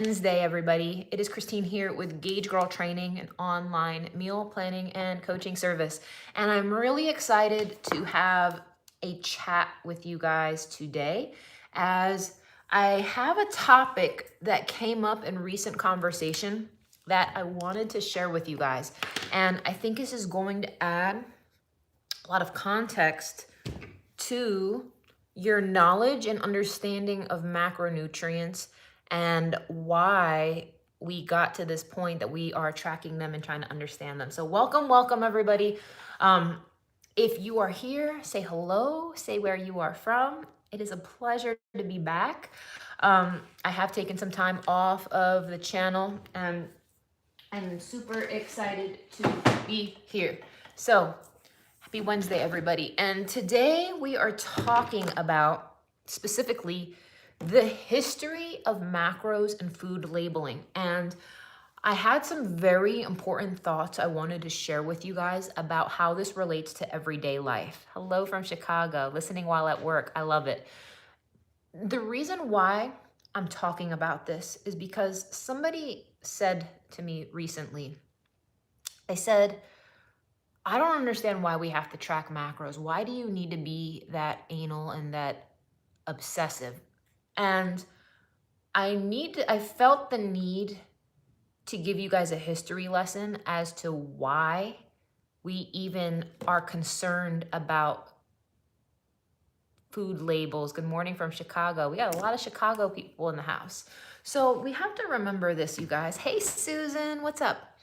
Wednesday, everybody. It is Christine here with Gauge Girl Training, an online meal planning and coaching service. And I'm really excited to have a chat with you guys today as I have a topic that came up in recent conversation that I wanted to share with you guys. And I think this is going to add a lot of context to your knowledge and understanding of macronutrients and why we got to this point that we are tracking them and trying to understand them. So welcome everybody. If you are here, say hello, say where you are from. It is a pleasure to be back. I have taken some time off of the channel and I'm super excited to be here. So happy Wednesday, everybody. And today we are talking about specifically the history of macros and food labeling. And I had some very important thoughts I wanted to share with you guys about how this relates to everyday life. Hello from Chicago, listening while at work. I love it. The reason why I'm talking about this is because somebody said to me recently, they said, I don't understand why we have to track macros. Why do you need to be that anal and that obsessive? And I felt the need to give you guys a history lesson as to why we even are concerned about food labels. Good morning from Chicago. We got a lot of Chicago people in the house. So we have to remember this, you guys. Hey, Susan, what's up?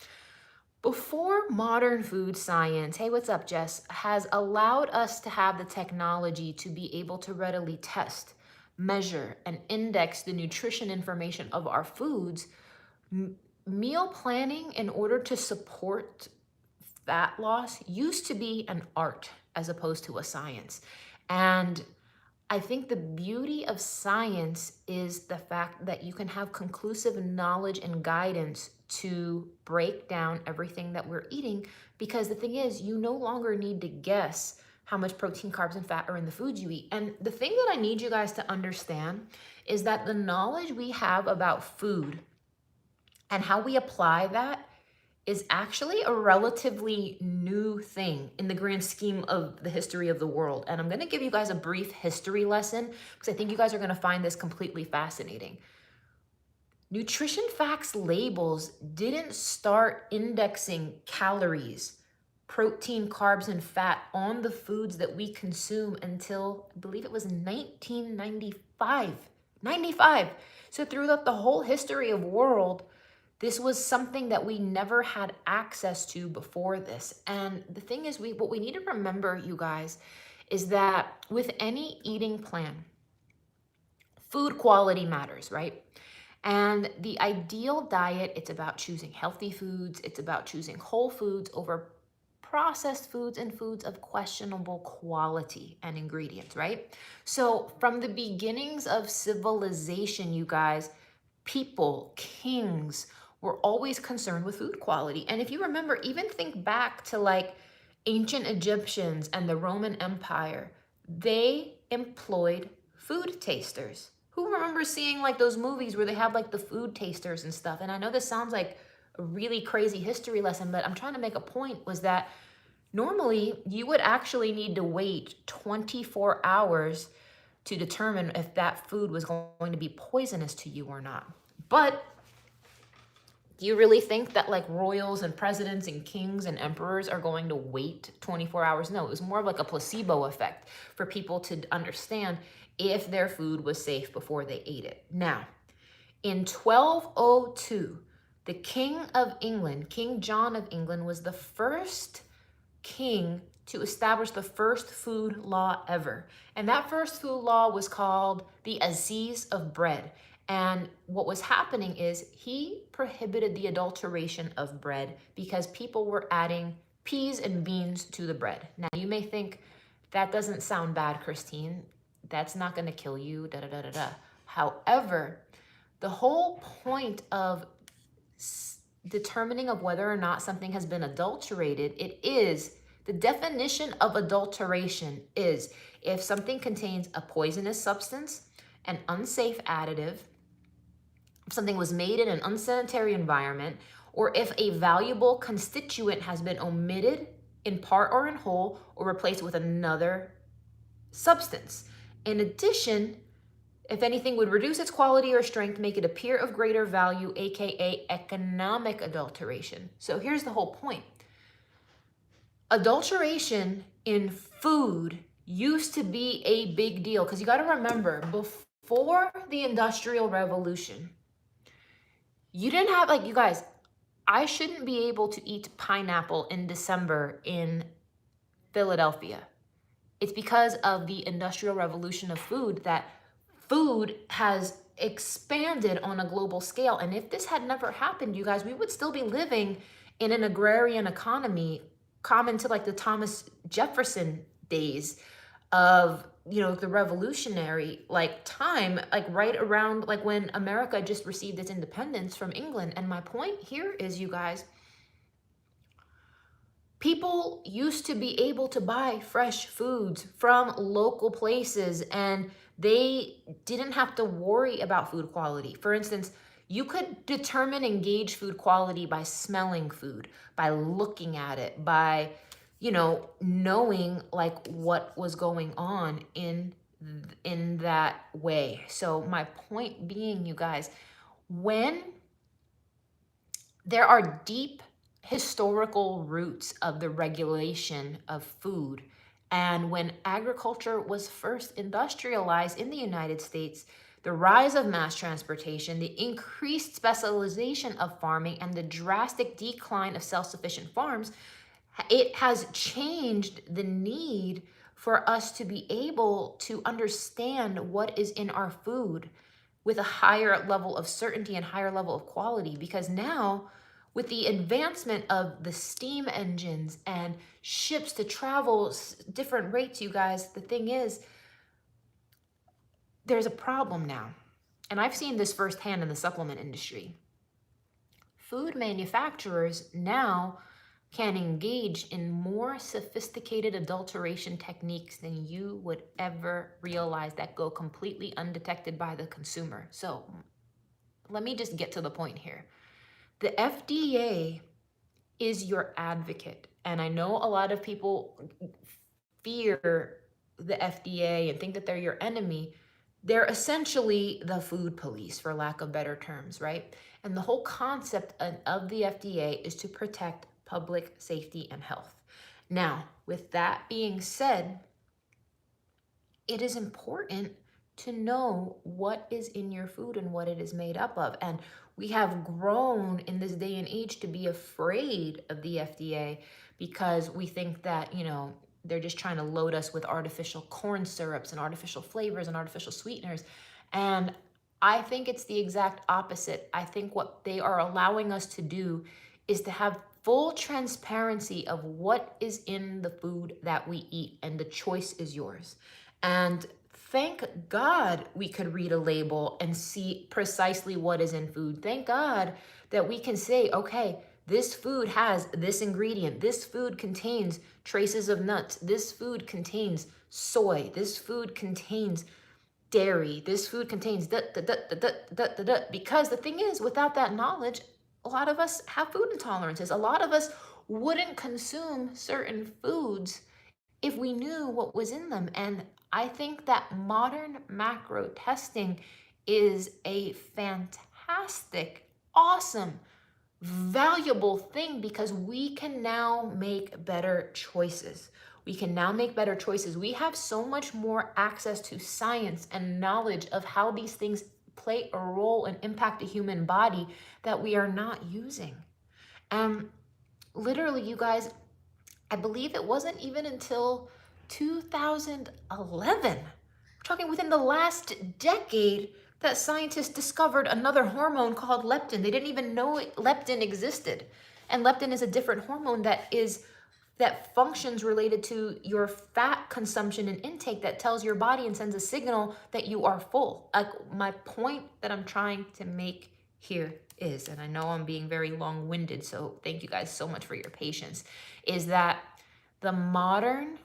Before modern food science, hey, what's up, Jess, has allowed us to have the technology to be able to readily test, measure, and index the nutrition information of our foods, meal planning in order to support fat loss used to be an art as opposed to a science. And I think the beauty of science is the fact that you can have conclusive knowledge and guidance to break down everything that we're eating, because the thing is, you no longer need to guess how much protein, carbs, and fat are in the foods you eat. And the thing that I need you guys to understand is that the knowledge we have about food and how we apply that is actually a relatively new thing in the grand scheme of the history of the world. And I'm going to give you guys a brief history lesson because I think you guys are going to find this completely fascinating. Nutrition facts labels didn't start indexing calories, protein, carbs, and fat on the foods that we consume until, I believe it was 1995. 95. So throughout the whole history of world, this was something that we never had access to before this. And the thing is, what we need to remember, you guys, is that with any eating plan, food quality matters, right? And the ideal diet, it's about choosing healthy foods. It's about choosing whole foods over processed foods and foods of questionable quality and ingredients, right? So from the beginnings of civilization, you guys, people, kings, were always concerned with food quality. And if you remember, even think back to like ancient Egyptians and the Roman Empire, they employed food tasters. Who remembers seeing like those movies where they have like the food tasters and stuff? And I know this sounds like a really crazy history lesson, but I'm trying to make a point was that normally you would actually need to wait 24 hours to determine if that food was going to be poisonous to you or not. But do you really think that like royals and presidents and kings and emperors are going to wait 24 hours? No, it was more of like a placebo effect for people to understand if their food was safe before they ate it. Now, in 1202, the King of England, King John of England, was the first king to establish the first food law ever. And that first food law was called the Assize of Bread. And what was happening is he prohibited the adulteration of bread because people were adding peas and beans to the bread. Now you may think that doesn't sound bad, Christine. That's not going to kill you, da da da da da. However, the whole point of determining of whether or not something has been adulterated, it is the definition of adulteration is if something contains a poisonous substance, an unsafe additive, if something was made in an unsanitary environment, or if a valuable constituent has been omitted in part or in whole or replaced with another substance. In addition, if anything would reduce its quality or strength, make it appear of greater value, aka economic adulteration. So here's the whole point. Adulteration in food used to be a big deal because you got to remember, before the Industrial Revolution, you didn't have, like, you guys, I shouldn't be able to eat pineapple in December in Philadelphia. It's because of the Industrial Revolution of food that food has expanded on a global scale. And if this had never happened, you guys, we would still be living in an agrarian economy common to like the Thomas Jefferson days of, you know, the revolutionary like time, like right around like when America just received its independence from England. And my point here is, you guys, people used to be able to buy fresh foods from local places and they didn't have to worry about food quality. For instance, you could determine and gauge food quality by smelling food, by looking at it, by, you know, knowing like what was going on in that way. So my point being, you guys, when there are deep historical roots of the regulation of food. And when agriculture was first industrialized in the United States, the rise of mass transportation, the increased specialization of farming, and the drastic decline of self-sufficient farms, it has changed the need for us to be able to understand what is in our food with a higher level of certainty and higher level of quality. Because now, with the advancement of the steam engines and ships to travel different rates, you guys, the thing is, there's a problem now. And I've seen this firsthand in the supplement industry. Food manufacturers now can engage in more sophisticated adulteration techniques than you would ever realize that go completely undetected by the consumer. So let me just get to the point here. The FDA is your advocate. And I know a lot of people fear the FDA and think that they're your enemy. They're essentially the food police, for lack of better terms, right? And the whole concept of the FDA is to protect public safety and health. Now, with that being said, it is important to know what is in your food and what it is made up of. And we have grown in this day and age to be afraid of the FDA because we think that, you know, they're just trying to load us with artificial corn syrups and artificial flavors and artificial sweeteners. And I think it's the exact opposite. I think what they are allowing us to do is to have full transparency of what is in the food that we eat, and the choice is yours. And thank God we could read a label and see precisely what is in food. Thank God that we can say, okay, this food has this ingredient. This food contains traces of nuts. This food contains soy. This food contains dairy. This food contains because the thing is, without that knowledge, a lot of us have food intolerances. A lot of us wouldn't consume certain foods if we knew what was in them. And I think that modern macro testing is a fantastic, awesome, valuable thing because we can now make better choices. We can now make better choices. We have so much more access to science and knowledge of how these things play a role and impact the human body that we are not using. And literally, you guys, I believe it wasn't even until 2011, we're talking within the last decade, that scientists discovered another hormone called leptin. They didn't even know leptin existed. And leptin is a different hormone that functions related to your fat consumption and intake, that tells your body and sends a signal that you are full. My point that I'm trying to make here is, and I know I'm being very long-winded, so thank you guys so much for your patience, is that the modern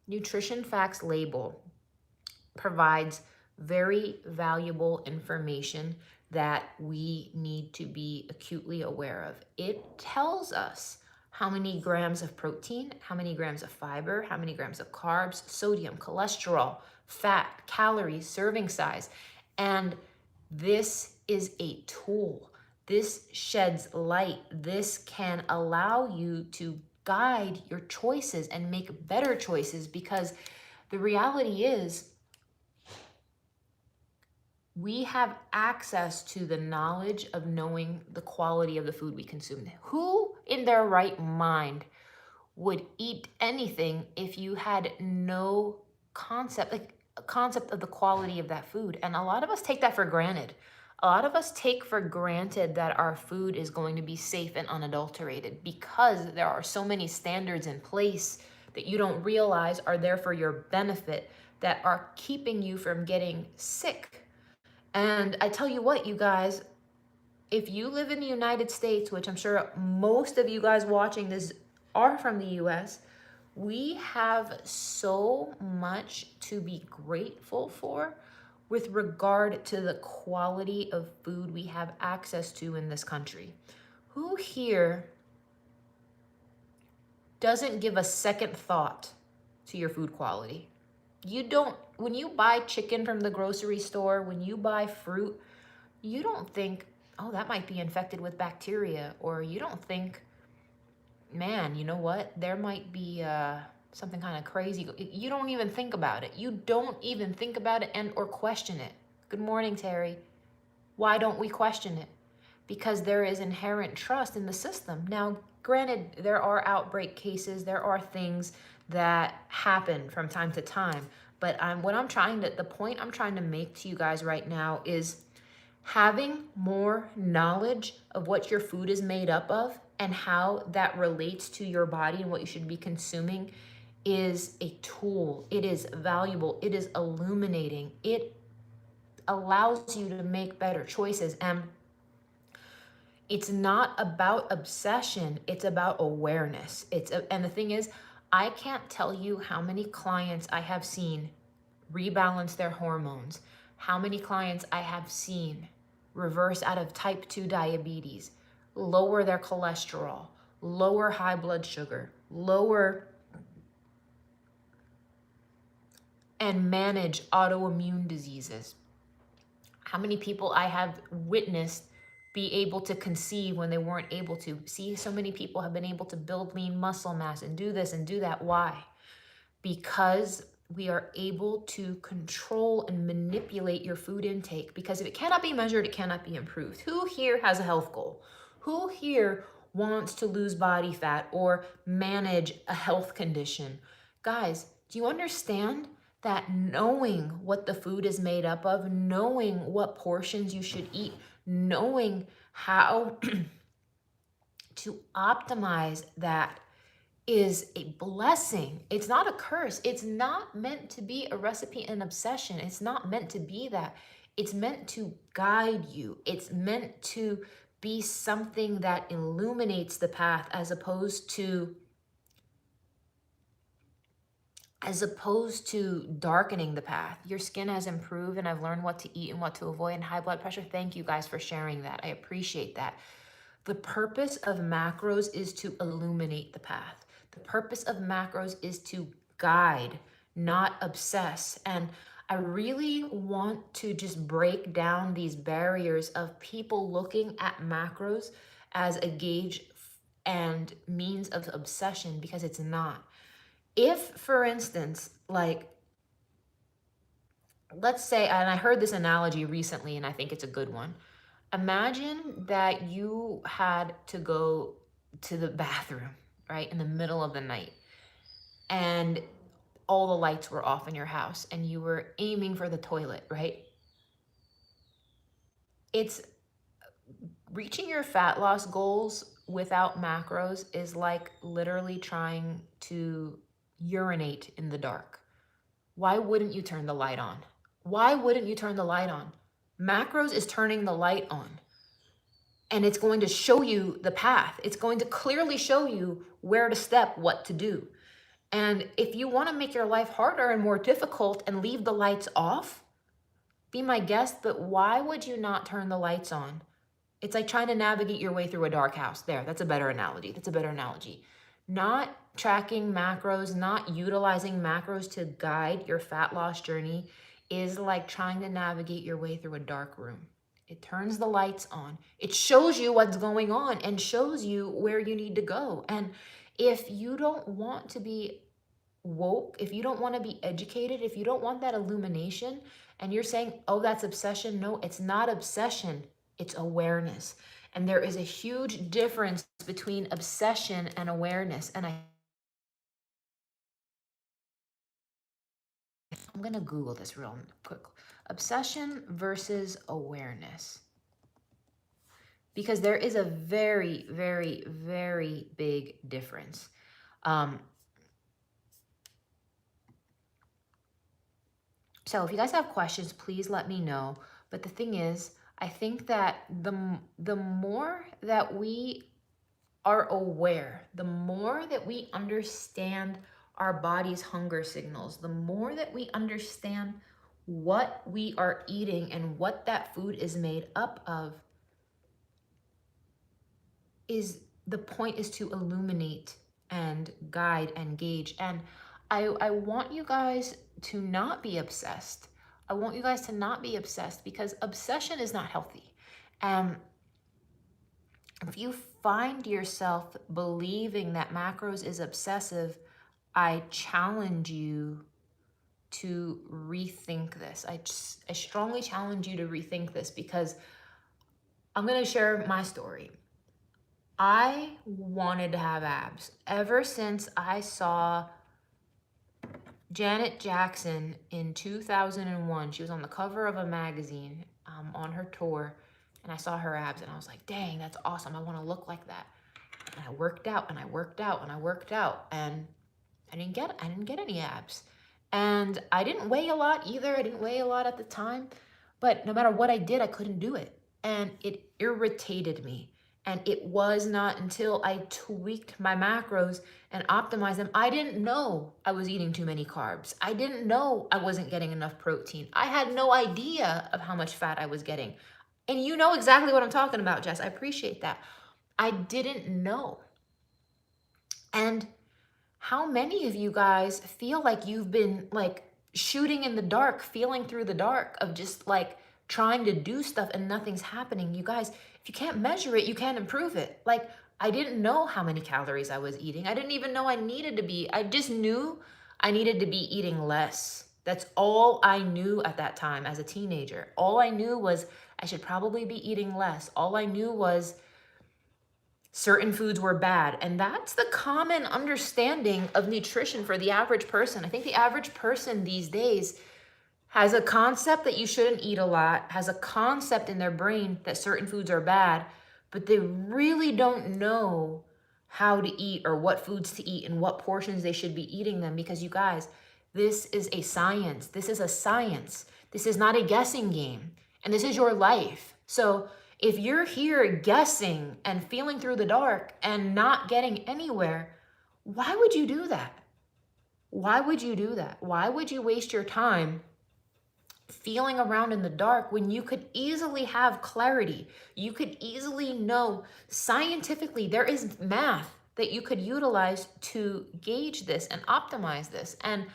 nutrition facts label provides very valuable information that we need to be acutely aware of. It tells us how many grams of protein, how many grams of fiber, how many grams of carbs, sodium, cholesterol, fat, calories, serving size. And this is a tool. This sheds light. This can allow you to guide your choices and make better choices, because the reality is we have access to the knowledge of knowing the quality of the food we consume. Who in their right mind would eat anything if you had no concept, like a concept of the quality of that food? And a lot of us take that for granted. A lot of us take for granted that our food is going to be safe and unadulterated, because there are so many standards in place that you don't realize are there for your benefit, that are keeping you from getting sick. And I tell you what, you guys, if you live in the United States, which I'm sure most of you guys watching this are from the US, we have so much to be grateful for with regard to the quality of food we have access to in this country. Who here doesn't give a second thought to your food quality? You don't, when you buy chicken from the grocery store, when you buy fruit, you don't think, oh, that might be infected with bacteria, or you don't think, man, you know what? There might be something kind of crazy. You don't even think about it. You don't even think about it and or question it. Good morning, Terry. Why don't we question it? Because there is inherent trust in the system. Now, granted, there are outbreak cases. There are things that happen from time to time. But the point I'm trying to make to you guys right now is having more knowledge of what your food is made up of and how that relates to your body and what you should be consuming is a tool. It is valuable. It is illuminating. It allows you to make better choices. And it's not about obsession. It's about awareness. And the thing is, I can't tell you how many clients I have seen rebalance their hormones, how many clients I have seen reverse out of type 2 diabetes, lower their cholesterol, lower high blood sugar, lower and manage autoimmune diseases. How many people I have witnessed be able to conceive when they weren't able to. See, so many people have been able to build lean muscle mass and do this and do that. Why? Because we are able to control and manipulate your food intake, because if it cannot be measured, it cannot be improved. Who here has a health goal? Who here wants to lose body fat or manage a health condition? Guys, do you understand that knowing what the food is made up of, knowing what portions you should eat, knowing how to optimize that is a blessing? It's not a curse. It's not meant to be a recipe and obsession. It's not meant to be that. It's meant to guide you. It's meant to be something that illuminates the path as opposed to darkening the path. Your skin has improved, and I've learned what to eat and what to avoid, and high blood pressure. Thank you guys for sharing that. I appreciate that. The purpose of macros is to illuminate the path. The purpose of macros is to guide, not obsess. And I really want to just break down these barriers of people looking at macros as a gauge and means of obsession, because it's not. If, for instance, like, let's say, and I heard this analogy recently, and I think it's a good one. Imagine that you had to go to the bathroom, right, in the middle of the night, and all the lights were off in your house, and you were aiming for the toilet, right? It's reaching your fat loss goals without macros is like literally trying to urinate in the dark. Why wouldn't you turn the light on? Why wouldn't you turn the light on? Macros is turning the light on, and it's going to show you the path. It's going to clearly show you where to step, what to do. And if you want to make your life harder and more difficult and leave the lights off, Be my guest, but why would you not turn the lights on? It's like trying to navigate your way through a dark house. There, that's a better analogy. That's a better analogy. Not tracking macros, not utilizing macros to guide your fat loss journey is like trying to navigate your way through a dark room. It turns the lights on. It shows you what's going on and shows you where you need to go. And if you don't want to be woke, if you don't want to be educated, if you don't want that illumination, and you're saying, oh, that's obsession. No, it's not obsession. It's awareness. And there is a huge difference between obsession and awareness. And I'm going to Google this real quick. Obsession versus awareness. Because there is a very, very, very big difference. So if you guys have questions, please let me know. But the thing is, I think that the more that we are aware, the more that we understand our body's hunger signals, the more that we understand what we are eating and what that food is made up of, is the point is to illuminate and guide and gauge. And I want you guys to not be obsessed. I want you guys to not be obsessed, because obsession is not healthy. If you find yourself believing that macros is obsessive, I challenge you to rethink this. I strongly challenge you to rethink this, because I'm going to share my story. I wanted to have abs ever since I saw Janet Jackson in 2001. She was on the cover of a magazine on her tour, and I saw her abs, and I was like, dang, that's awesome. I want to look like that. And I worked out and I worked out and I worked out, and I didn't get any abs. And I didn't weigh a lot either. I didn't weigh a lot at the time, but no matter what I did, I couldn't do it. And it irritated me. And it was not until I tweaked my macros and optimized them. I didn't know I was eating too many carbs. I didn't know I wasn't getting enough protein. I had no idea of how much fat I was getting. And you know exactly what I'm talking about, Jess. I appreciate that. I didn't know. And how many of you guys feel like you've been like shooting in the dark, feeling through the dark of just like trying to do stuff and nothing's happening? You guys, if you can't measure it, you can't improve it. Like, I didn't know how many calories I was eating. I didn't even know I needed to be. I just knew I needed to be eating less. That's all I knew at that time as a teenager. All I knew was I should probably be eating less. All I knew was certain foods were bad. And that's the common understanding of nutrition for the average person. I think the average person these days has a concept that you shouldn't eat a lot, has a concept in their brain that certain foods are bad, but they really don't know how to eat or what foods to eat and what portions they should be eating them. Because you guys, this is a science. This is a science. This is not a guessing game. And this is your life. So if you're here guessing and feeling through the dark and not getting anywhere, why would you do that? Why would you do that? Why would you waste your time feeling around in the dark when you could easily have clarity? You could easily know scientifically, there is math that you could utilize to gauge this and optimize this. And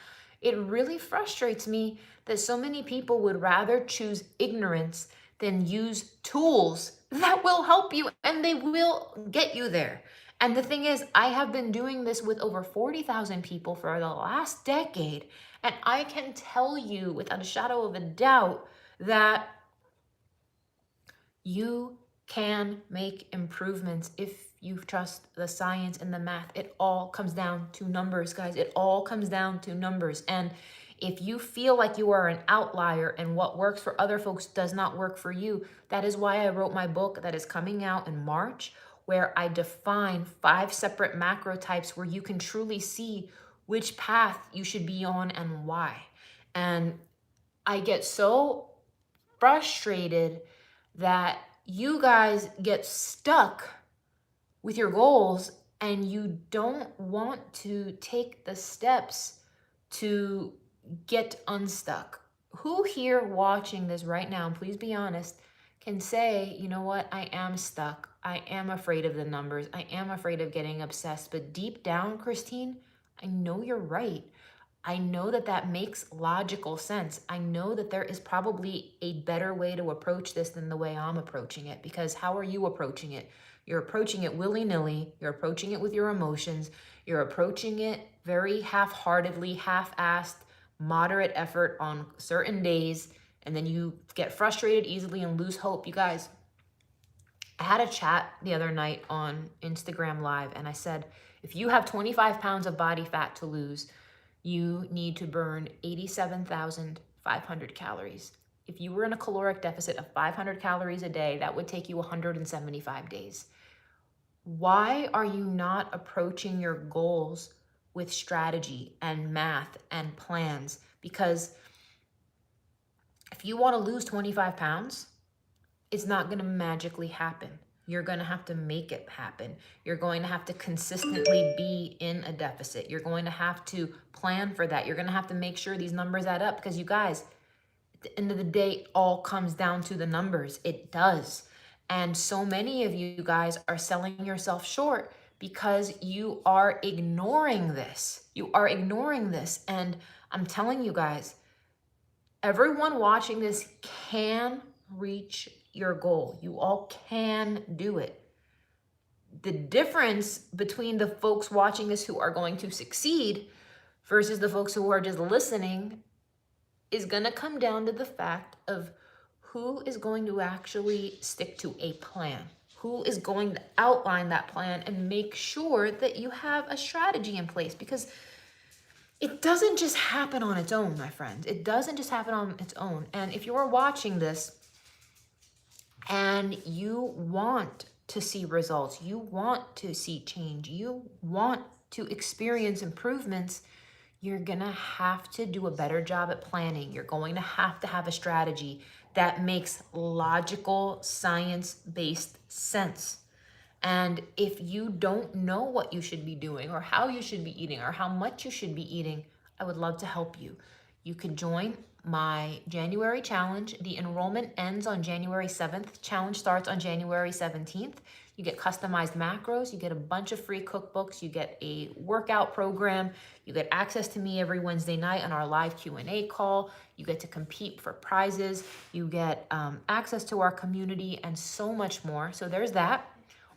it really frustrates me that so many people would rather choose ignorance than use tools that will help you, and they will get you there. And the thing is, I have been doing this with over 40,000 people for the last decade, and I can tell you without a shadow of a doubt that you can make improvements if you trust the science and the math. It all comes down to numbers, guys. It all comes down to numbers. And if you feel like you are an outlier and what works for other folks does not work for you, that is why I wrote my book that is coming out in March, where I define 5 separate macro types where you can truly see which path you should be on and why. And I get so frustrated that you guys get stuck with your goals and you don't want to take the steps to get unstuck. Who here watching this right now, and please be honest, can say, you know what, I am stuck. I am afraid of the numbers. I am afraid of getting obsessed. But deep down, Christine, I know you're right. I know that that makes logical sense. I know that there is probably a better way to approach this than the way I'm approaching it. Because how are you approaching it? You're approaching it willy-nilly. You're approaching it with your emotions. You're approaching it very half-heartedly, half-assed, moderate effort on certain days. And then you get frustrated easily and lose hope. You guys, I had a chat the other night on Instagram Live, and I said, if you have 25 pounds of body fat to lose, you need to burn 87,500 calories. If you were in a caloric deficit of 500 calories a day, that would take you 175 days. Why are you not approaching your goals with strategy and math and plans? Because if you want to lose 25 pounds, it's not going to magically happen. You're going to have to make it happen. You're going to have to consistently be in a deficit. You're going to have to plan for that. You're going to have to make sure these numbers add up, because you guys, at the end of the day, it all comes down to the numbers. It does. And so many of you guys are selling yourself short because you are ignoring this. You are ignoring this. And I'm telling you guys, everyone watching this can reach your goal. You all can do it. The difference between the folks watching this who are going to succeed versus the folks who are just listening is going to come down to the fact of who is going to actually stick to a plan, who is going to outline that plan and make sure that you have a strategy in place, because it doesn't just happen on its own, my friends. It doesn't just happen on its own. And if you're watching this and you want to see results, you want to see change, you want to experience improvements, you're gonna have to do a better job at planning. You're going to have a strategy that makes logical, science-based sense. And if you don't know what you should be doing or how you should be eating or how much you should be eating, I would love to help you. You can join my January challenge. The enrollment ends on January 7th. Challenge starts on January 17th. You get customized macros. You get a bunch of free cookbooks. You get a workout program. You get access to me every Wednesday night on our live Q&A call. You get to compete for prizes. You get access to our community and so much more. So there's that.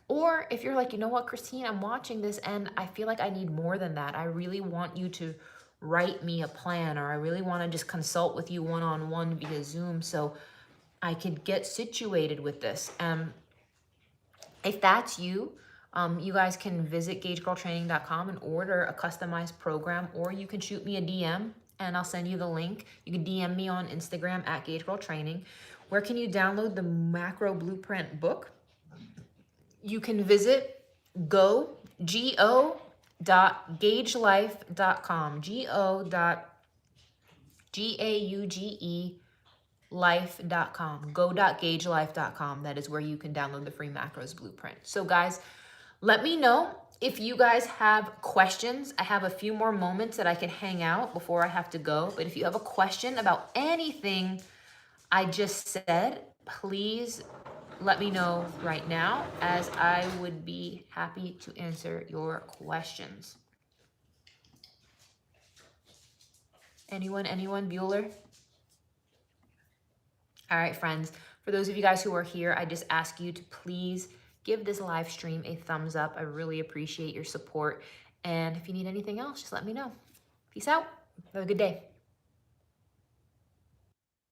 Or if you're like, you know what, Christine, I'm watching this and I feel like I need more than that. I really want you to write me a plan, or I really want to just consult with you one-on-one via Zoom so I could get situated with this. If that's you, you guys can visit gagegirltraining.com and order a customized program, or you can shoot me a DM and I'll send you the link. You can DM me on Instagram at gagegirltraining. Where can you download the macro blueprint book? You can visit go.gaugelife.com, go.gaugelife.com, go.gaugelife.com. That is where you can download the free macros blueprint. So guys, let me know if you guys have questions. I have a few more moments that I can hang out before I have to go. But if you have a question about anything I just said, please let me know right now, as I would be happy to answer your questions. Anyone, Bueller? All right, friends, for those of you guys who are here, I just ask you to please give this live stream a thumbs up. I really appreciate your support. And if you need anything else, just let me know. Peace out. Have a good day.